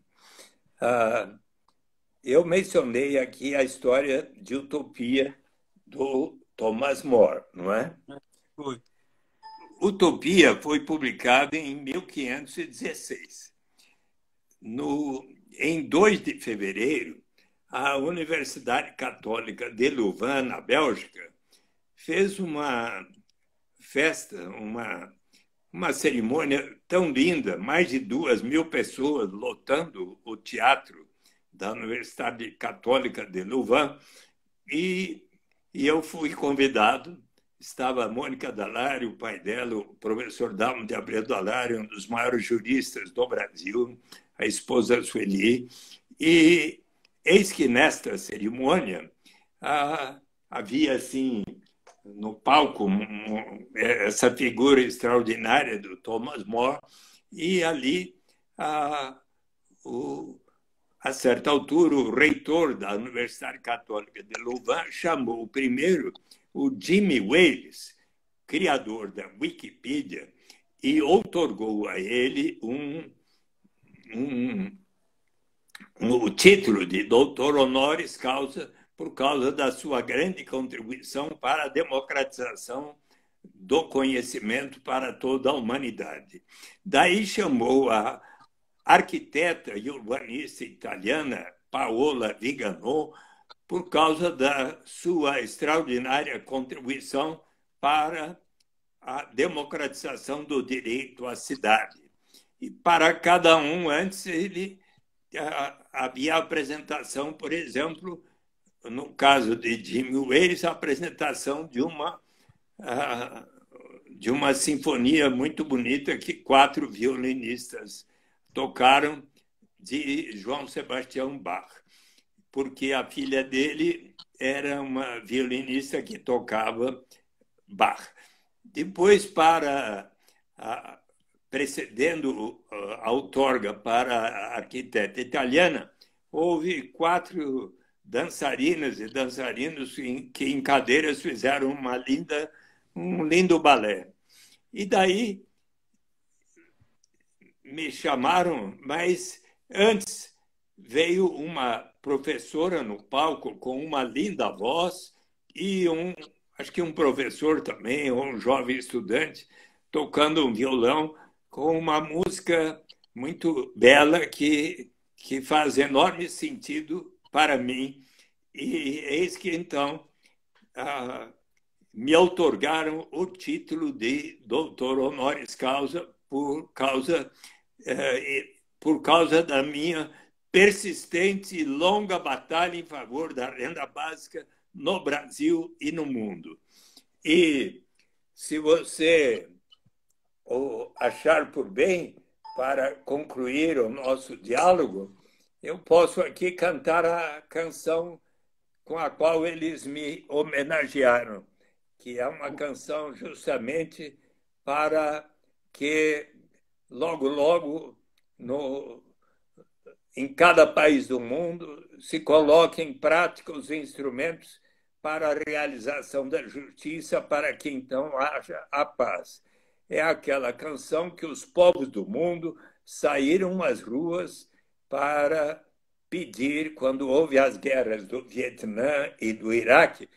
Eu mencionei aqui a história de Utopia do Thomas More, não é? Foi. Utopia foi publicada em 1516. Em 2 de fevereiro, a Universidade Católica de Louvain, na Bélgica, fez uma festa, uma cerimônia tão linda, mais de 2.000 pessoas lotando o teatro da Universidade Católica de Louvain, e eu fui convidado. Estava a Mônica Dallaire, o pai dela, o professor Dalmo de Abreu Dallaire, um dos maiores juristas do Brasil, a esposa Sueli. E eis que nesta cerimônia havia, assim, no palco, essa figura extraordinária do Thomas More, e ali, a certa altura, o reitor da Universidade Católica de Louvain chamou primeiro o Jimmy Wales, criador da Wikipedia, e outorgou a ele o título de doutor honoris causa por causa da sua grande contribuição para a democratização do conhecimento para toda a humanidade. Daí chamou a arquiteta e urbanista italiana Paola Vigano, por causa da sua extraordinária contribuição para a democratização do direito à cidade. E para cada um, antes, havia a apresentação, por exemplo, no caso de Jimmy Wales, a apresentação de uma sinfonia muito bonita que 4 violinistas tocaram, de João Sebastião Bach, porque a filha dele era uma violinista que tocava Bach. Depois, precedendo a outorga para a arquiteta italiana, houve 4 dançarinas e dançarinos que em cadeiras fizeram um lindo balé. E daí me chamaram, mas antes veio uma professora no palco com uma linda voz e acho que um professor também, ou um jovem estudante, tocando um violão com uma música muito bela que faz enorme sentido para mim. E eis que, então, me outorgaram o título de doutor honoris causa por causa da minha persistente e longa batalha em favor da renda básica no Brasil e no mundo. E se você achar por bem, para concluir o nosso diálogo, eu posso aqui cantar a canção com a qual eles me homenagearam, que é uma canção justamente para que logo, logo, em cada país do mundo, se coloquem em prática os instrumentos para a realização da justiça, para que então haja a paz. É aquela canção que os povos do mundo saíram às ruas para pedir, quando houve as guerras do Vietnã e do Iraque,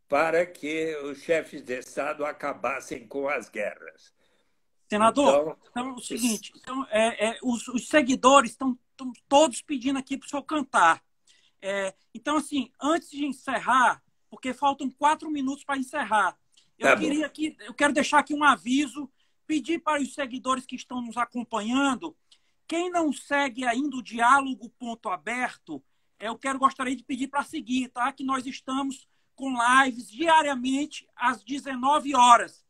para que os chefes de Estado acabassem com as guerras. Senador, então é o seguinte, os seguidores estão todos pedindo aqui para o senhor cantar. Então, assim, antes de encerrar, porque faltam 4 minutos para encerrar, eu quero deixar aqui um aviso, pedir para os seguidores que estão nos acompanhando, quem não segue ainda o Diálogo Ponto Aberto, gostaria de pedir para seguir, tá? Que nós estamos com lives diariamente às 19 horas.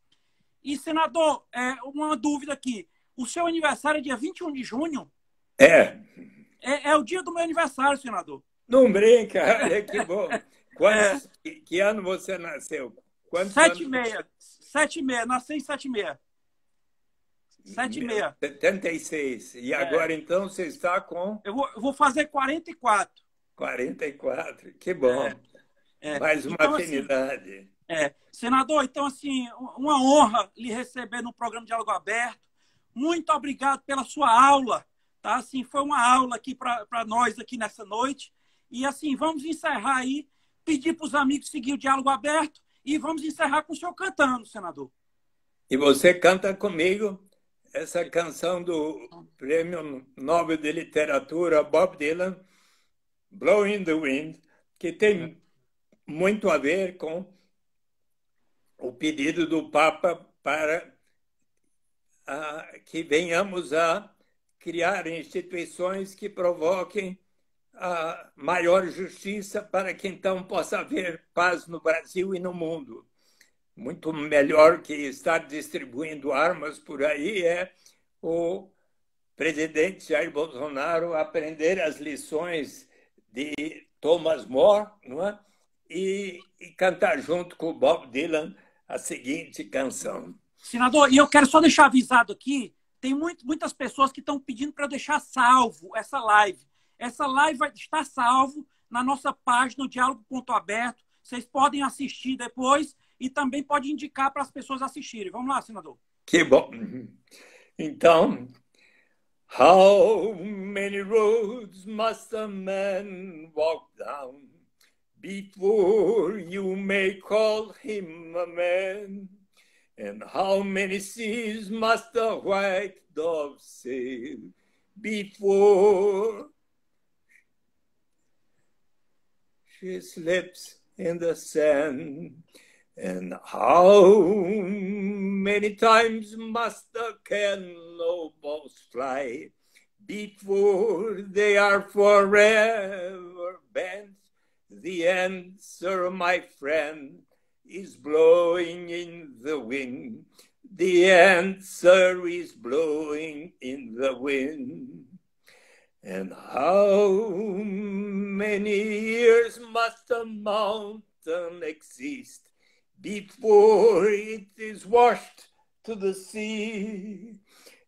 E, senador, uma dúvida aqui. O seu aniversário é dia 21 de junho? É o dia do meu aniversário, senador. Não brinca, olha que bom. Que ano você nasceu? 7,6. 7,6, nasci em 7,6. 7,6. 76. E agora, então, você está com... Eu vou fazer 44. 44, que bom. Mais uma então, afinidade. Assim, senador, então, assim, uma honra lhe receber no programa Diálogo Aberto. Muito obrigado pela sua aula. Tá? Assim, foi uma aula aqui para nós aqui nessa noite. E, assim, vamos encerrar aí, pedir para os amigos seguir o Diálogo Aberto e vamos encerrar com o senhor cantando, senador. E você canta comigo essa canção do Prêmio Nobel de Literatura, Bob Dylan, Blowing in the Wind, que tem muito a ver com o pedido do Papa para que venhamos a criar instituições que provoquem a maior justiça para que então possa haver paz no Brasil e no mundo. Muito melhor que estar distribuindo armas por aí é o presidente Jair Bolsonaro aprender as lições de Thomas More, não é? E cantar junto com o Bob Dylan a seguinte canção. Senador, e eu quero só deixar avisado aqui, tem muitas pessoas que estão pedindo para eu deixar salvo essa live. Essa live vai estar salvo na nossa página, Diálogo Ponto Aberto. Vocês podem assistir depois e também pode indicar para as pessoas assistirem. Vamos lá, senador. Que bom. Então, how many roads must a man walk down before you may call him a man? And how many seas must the white dove sail before she slips in the sand. And how many times must the cannonballs fly before they are forever bent? The answer, my friend, is blowing in the wind. The answer is blowing in the wind. And how many years must a mountain exist before it is washed to the sea?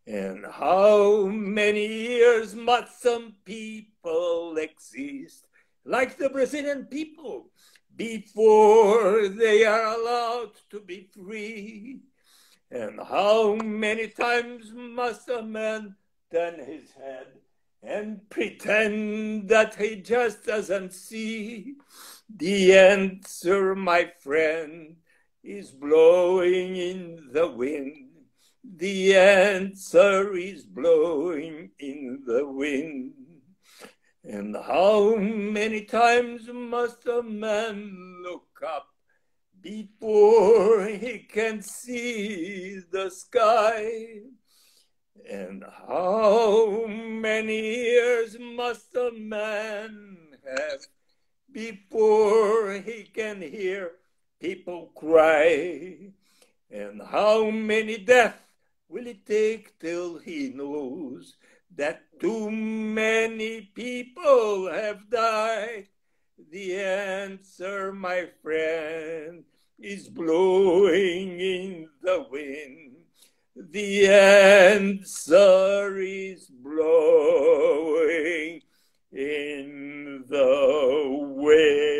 And how many years must some people exist, like the Brazilian people, before they are allowed to be free? And how many times must a man turn his head and pretend that he just doesn't see? The answer, my friend, is blowing in the wind. The answer is blowing in the wind. And how many times must a man look up before he can see the sky? And how many years must a man have before he can hear people cry? And how many deaths will it take till he knows that too many people have died? The answer, my friend, is blowing in the wind. The answer is blowing in the wind.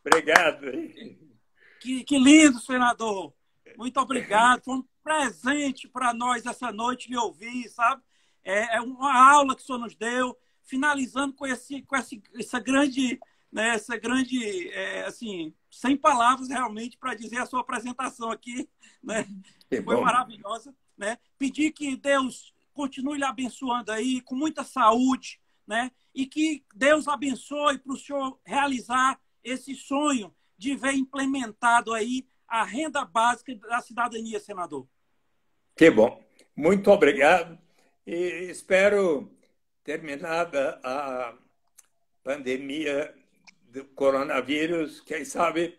Obrigado. Que lindo, senador. Muito obrigado. Foi um presente para nós essa noite lhe ouvir, sabe? É uma aula que o senhor nos deu, finalizando com essa grande, né, assim, sem palavras realmente para dizer a sua apresentação aqui, né? Foi maravilhosa, né? Pedir que Deus continue lhe abençoando aí com muita saúde, né? E que Deus abençoe para o senhor realizar esse sonho de ver implementado aí a renda básica da cidadania, senador. Que bom. Muito obrigado. E espero, terminada a pandemia do coronavírus, quem sabe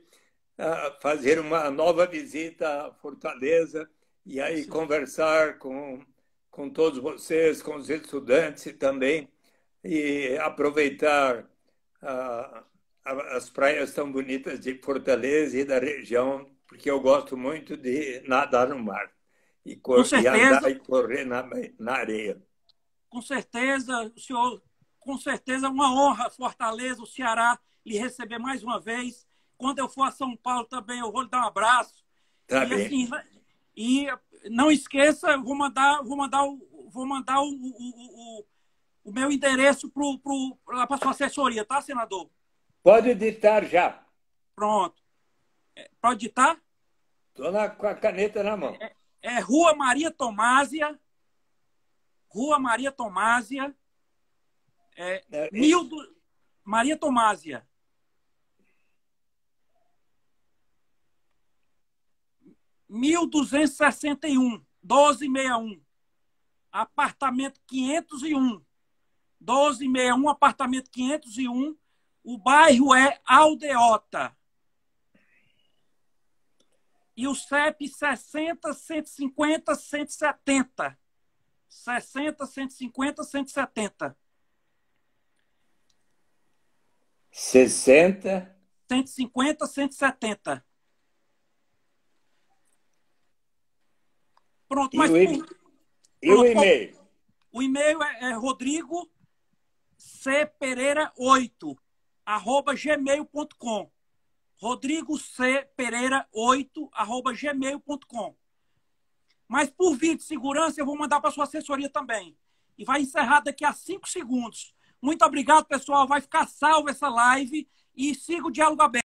fazer uma nova visita à Fortaleza e aí conversar com todos vocês, com os estudantes e também, e aproveitar as praias tão bonitas de Fortaleza e da região, porque eu gosto muito de nadar no mar. E andar e correr na areia. Com certeza, o senhor, com certeza é uma honra, Fortaleza, o Ceará, lhe receber mais uma vez. Quando eu for a São Paulo também, eu vou lhe dar um abraço. Tá e, bem. Assim, e não esqueça, vou mandar o meu endereço para a sua assessoria, tá, senador? Pode ditar já. Pronto. Pode ditar? Estou com a caneta na mão. É Rua Maria Tomásia, Maria Tomásia, 1261, 1261, apartamento 501, 1261, apartamento 501, o bairro é Aldeota. E o CEP 60 150 170. 60 150 170. 60 150 170. Pronto, mas e o e-mail? O e-mail é Rodrigo C. Pereira 8 @gmail.com. Rodrigo C. Pereira 8 @gmail.com. Mas por via de segurança eu vou mandar para sua assessoria também. E vai encerrar daqui a 5 segundos. Muito obrigado, pessoal. Vai ficar salvo essa live e siga o Diálogo Aberto.